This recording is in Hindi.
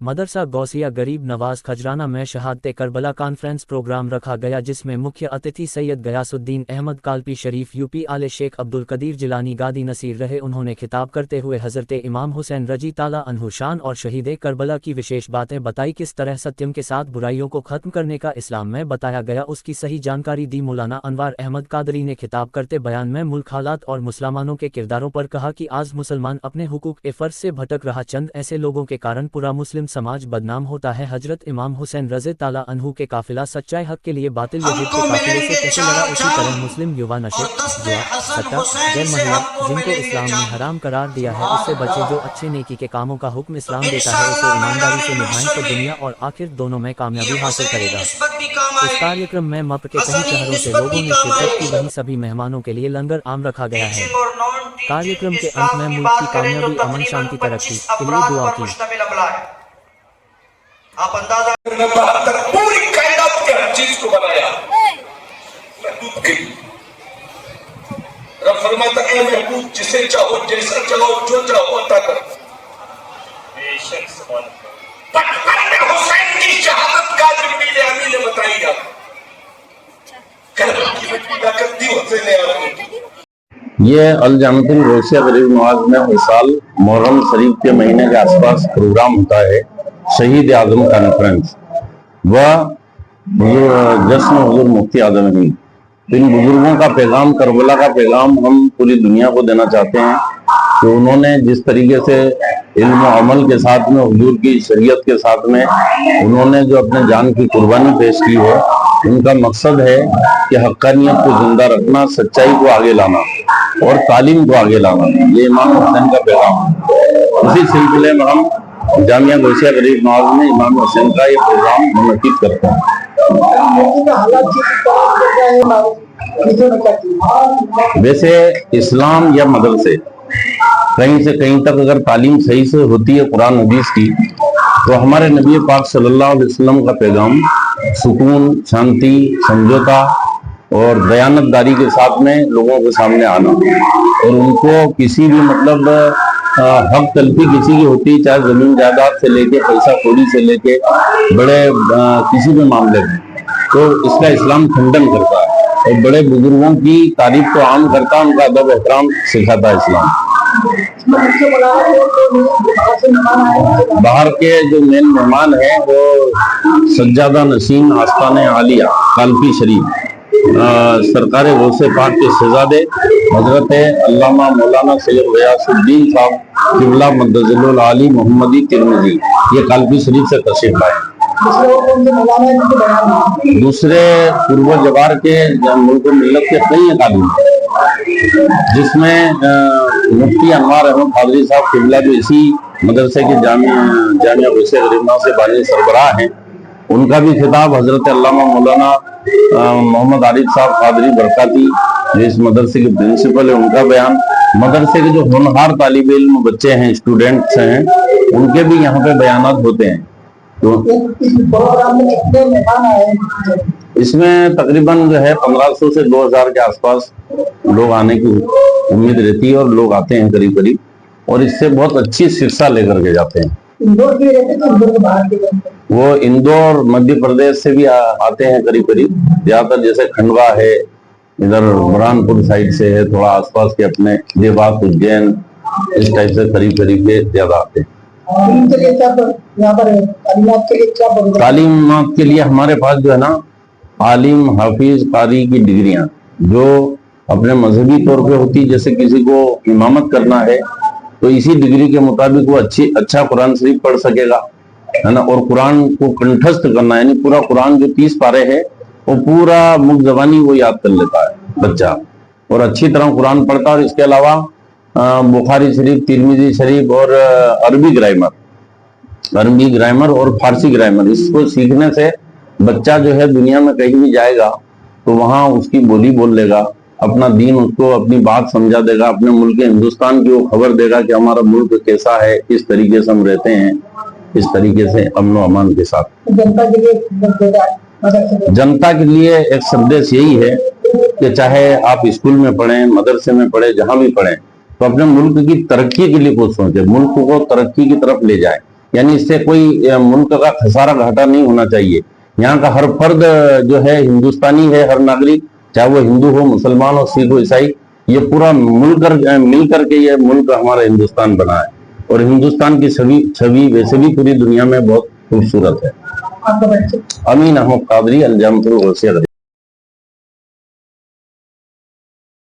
मदरसा गौसिया गरीब नवाज खजराना में शहादते करबला कॉन्फ्रेंस प्रोग्राम रखा गया, जिसमें मुख्य अतिथि सैयद गयासुद्दीन अहमद कालपी शरीफ यूपी आले शेख अब्दुल कदीर जिलानी गादी नसीर रहे। उन्होंने खिताब करते हुए हजरत इमाम हुसैन रजी ताला अन्हु शान और शहीद करबला की विशेष बातें बताई। किस तरह सत्यम के साथ बुराइयों को खत्म करने का इस्लाम में बताया गया, उसकी सही जानकारी दी। मौलाना अनवार अहमद कादरी ने खिताब करते बयान में मुल्क हालात और मुसलमानों के किरदारों पर कहा कि आज मुसलमान अपने हुकूक ए फर्ज से भटक रहा, चंद ऐसे लोगों के कारण पूरा मुस्लिम समाज बदनाम होता है। हजरत इमाम हुसैन रज़ी ताला अन्हु के काफिला सच्चाई हक के लिए बातिल यजीद के काफिले से कैसे लड़ा, उसी तरह मुस्लिम युवा नशे, जुआ, सट्टा, गैर महिला जिनको इस्लाम ने हराम करार दिया है उससे बचे। जो अच्छे नेकी के कामों का हुक्म इस्लाम देता है उसे ईमानदारी से निभाएं तो दुनिया और आखिर दोनों में कामयाबी हासिल करेगा। इस कार्यक्रम में मप्र के कई शहरों से लोगों ने शिरकत की, वहीं सभी मेहमानों के लिए लंगर आम रखा गया है। कार्यक्रम के अंत में मुल्क की कामयाबी, अमन, शांति, तरक्की के लिए दुआ की। आप अंदाजा पूरी कायनात के हर चीज को बनाया महबूब के लिए। रब फरमाता है महबूब जिसे चाहो जैसा चाहो जो चाहो अता कर। बेशक सुभान अल्लाह। हुसैन की शहादत कादिर बिन अमी ने बताई है। करबला की बेटी करती हुसैन ये अल जामतुल गौसिया गरीब नवाज में हर साल मुहर्रम शरीफ के महीने के आसपास प्रोग्राम होता है, शहीद आजम कॉन्फ्रेंस। वह जश्न हुजूर मुफ्ती आजम हिंद। इन बुजुर्गों का पैगाम, करबला का पैगाम हम पूरी दुनिया को देना चाहते हैं कि उन्होंने जिस तरीके से इल्म और अमल के साथ में, हुजूर की शरीयत के साथ में उन्होंने जो अपने जान की कुर्बानी पेश की है, उनका मकसद है कि हक्कानियत को जिंदा रखना, सच्चाई को आगे लाना और तालीम को आगे लाना। ये इमाम हुसैन का पैगाम है। उसी सिलसिले में हम जामिया गौसिया गरीब नवाज में इमाम हुसैन का ये प्रोग्राम मुनक्किद करते हैं। वैसे इस्लाम या मदरसे कहीं से कहीं तक अगर तालीम सही से होती है कुरान हदीस की, तो हमारे नबी पाक सल्लल्लाहु अलैहि वसल्लम का पैगाम सुकून, शांति, समझौता और दयानतदारी के साथ में लोगों के सामने आना, और उनको किसी भी मतलब हक तलफी किसी की होती, चाहे जमीन जायदाद से लेके पैसा कौड़ी से लेके बड़े किसी भी मामले में, तो इसका इस्लाम खंडन करता है और बड़े बुजुर्गों की तारीफ को आम करता है, उनका अदब एहतराम सिखाता है इस्लाम। बाहर के जो मेन मेहमान है वो सज्जादा नसीन आस्ताने आलिया कालपी शरीफ सरकार गौसे पाक के शहजादे हजरत अल्लामा मौलाना सैयद गयासुद्दीन साहब किबला मद्दज़िलुल आली मोहम्मदी तिरमिज़ी, ये कालपी शरीफ से तशरीफ लाए। दूसरे पूर्व जवार के मुल्क मिल्लत के कई अकादमी, जिसमें मुफ्ती अनवार अहमद कादरी साहब किबला जो इसी मदरसे के जामिया गौसिया गरीब नवाज से बानी सरबराह हैं, उनका भी खिताब। हजरत अल्लामा मौलाना मोहम्मद आरिफ साहब कादरी बरकाती जो इस मदरसे के प्रिंसिपल है, उनका बयान। मदरसे के जो होनहार तालिब इल्म बच्चे हैं, स्टूडेंट्स हैं, उनके भी यहाँ पे बयानात होते हैं। तो इसमें तकरीबन जो है 1500 से 2000 के आसपास लोग आने की उम्मीद रहती है और लोग आते हैं करीब करीब, और इससे बहुत अच्छी शिक्षा लेकर के जाते हैं। वो इंदौर मध्य प्रदेश से भी आते हैं करीब करीब, ज्यादातर जैसे खंडवा है, इधर बुरहानपुर साइड से है, थोड़ा आसपास के अपने देवास, उज्जैन, इस टाइप से करीब करीब के ज्यादा आते हैं। तालीमात के लिए हमारे पास जो है ना, आलिम, हाफिज, कारी की डिग्रियां जो अपने मजहबी तौर पे होती, जैसे किसी को इमामत करना है तो इसी डिग्री के मुताबिक वो अच्छा कुरान शरीफ पढ़ सकेगा, है ना, और कुरान को कंठस्थ करना, यानी पूरा कुरान जो 30 पारे है वो पूरा मुख जबानी वो याद कर लेता है बच्चा, और अच्छी तरह कुरान पढ़ता है। और इसके अलावा बुखारी शरीफ, तिरमिजी शरीफ और अरबी ग्रामर और फारसी ग्रामर, इसको सीखने से बच्चा जो है दुनिया में कहीं भी जाएगा तो वहां उसकी बोली बोल लेगा, अपना दीन उसको अपनी बात समझा देगा, अपने मुल्क हिंदुस्तान की वो खबर देगा कि हमारा मुल्क कैसा है, इस तरीके से हम रहते हैं, इस तरीके से अमन व अमान के साथ। जनता के लिए एक संदेश यही है कि चाहे आप स्कूल में पढ़ें, मदरसे में पढ़ें, जहां भी पढ़ें, तो अपने मुल्क की तरक्की के लिए कुछ सोचें, मुल्क को तरक्की की तरफ ले जाए। यानी इससे कोई मुल्क का खसारा घाटा नहीं होना चाहिए। यहाँ का हर फर्द जो है हिंदुस्तानी है, हर नागरिक, चाहे वो हिंदू हो, मुसलमान हो, सिख हो, ईसाई, ये पूरा मिल करके ये मुल्क हमारा हिंदुस्तान बना है। और हिंदुस्तान की छवि वैसे भी पूरी दुनिया में बहुत खूबसूरत है। अमीन अहमद कादरी, अल जामिया गौसिया।